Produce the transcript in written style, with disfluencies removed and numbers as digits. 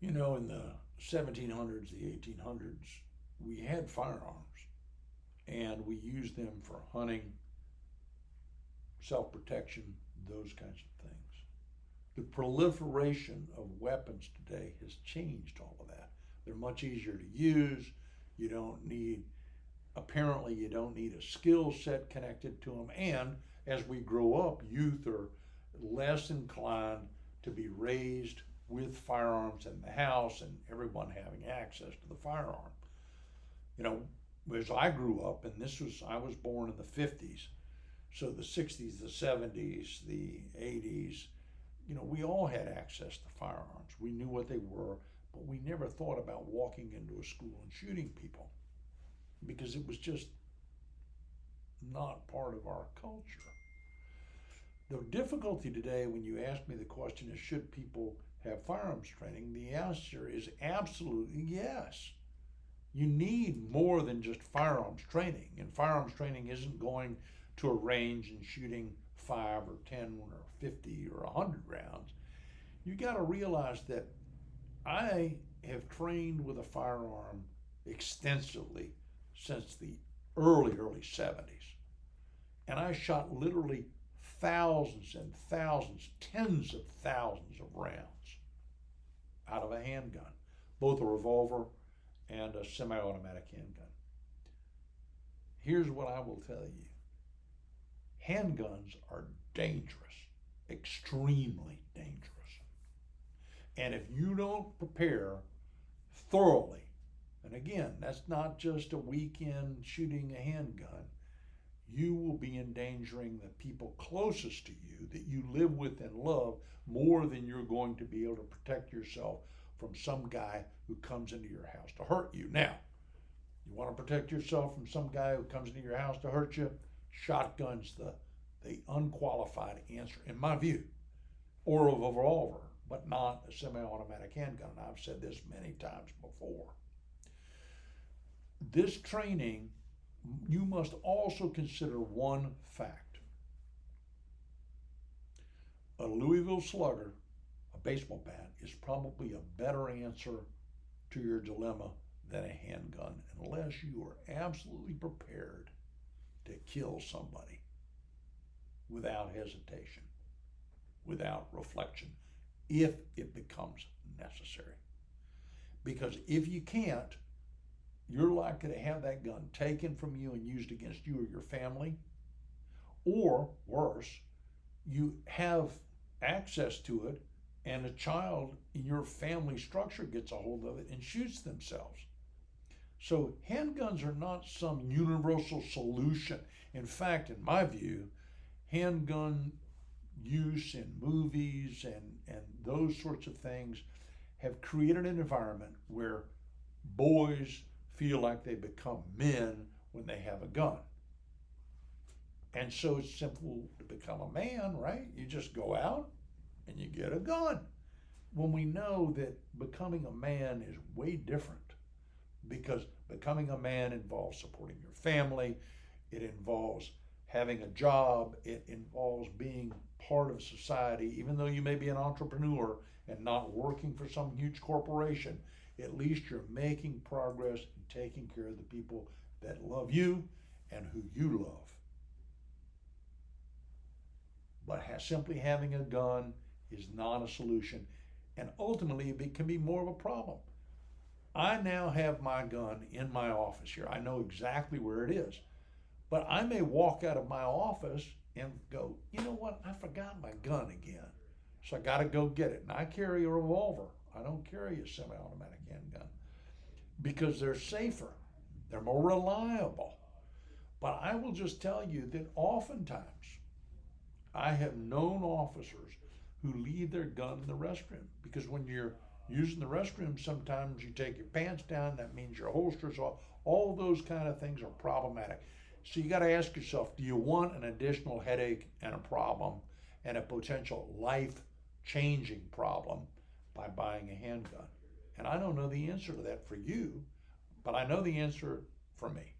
You know, in the 1700s, the 1800s, we had firearms and we used them for hunting, self protection, those kinds of things. The proliferation of weapons today has changed all of that. They're much easier to use. You don't need, apparently, you don't need a skill set connected to them. And as we grow up, youth are less inclined to be raised with firearms in the house and everyone having access to the firearm. You know, as I grew up, and I was born in the 50s, so the 60s, the 70s, the 80s, you know, we all had access to firearms. We knew what they were, but we never thought about walking into a school and shooting people because it was just not part of our culture. The difficulty today, when you ask me the question is, should people have firearms training? The answer is absolutely yes. You need more than just firearms training, and firearms training isn't going to a range and shooting 5 or 10 or 50 or 100 rounds. You got to realize that I have trained with a firearm extensively since the early 70s. And I shot literally thousands and thousands, tens of thousands of rounds out of a handgun, both a revolver and a semi-automatic handgun. Here's what I will tell you. Handguns are dangerous, extremely dangerous. And if you don't prepare thoroughly, and again, that's not just a weekend shooting a handgun, you will be endangering the people closest to you that you live with and love more than you're going to be able to protect yourself from some guy who comes into your house to hurt you. Now, you want to protect yourself from some guy who comes into your house to hurt you? Shotgun's the unqualified answer, in my view, or a revolver, but not a semi-automatic handgun. And I've said this many times before. This training, you must also consider one fact. A Louisville Slugger, a baseball bat, is probably a better answer to your dilemma than a handgun, unless you are absolutely prepared to kill somebody without hesitation, without reflection, if it becomes necessary. Because if you can't, you're likely to have that gun taken from you and used against you or your family, or worse, you have access to it and a child in your family structure gets a hold of it and shoots themselves. So handguns are not some universal solution. In fact, in my view, handgun use in movies and those sorts of things have created an environment where boys feel like they become men when they have a gun. And so it's simple to become a man, right? You just go out and you get a gun. When we know that becoming a man is way different, because becoming a man involves supporting your family, it involves having a job, it involves being part of society. Even though you may be an entrepreneur and not working for some huge corporation, at least you're making progress and taking care of the people that love you and who you love. But simply having a gun is not a solution, and ultimately it can be more of a problem. I now have my gun in my office here. I know exactly where it is. But I may walk out of my office and go, you know what, I forgot my gun again. So I got to go get it. And I carry a revolver. I don't carry a semi-automatic handgun because they're safer. They're more reliable. But I will just tell you that oftentimes I have known officers who leave their gun in the restroom, because when you're using the restroom, sometimes you take your pants down. That means your holster's off. All those kind of things are problematic. So you got to ask yourself, do you want an additional headache and a problem and a potential life-changing problem by buying a handgun? And I don't know the answer to that for you, but I know the answer for me.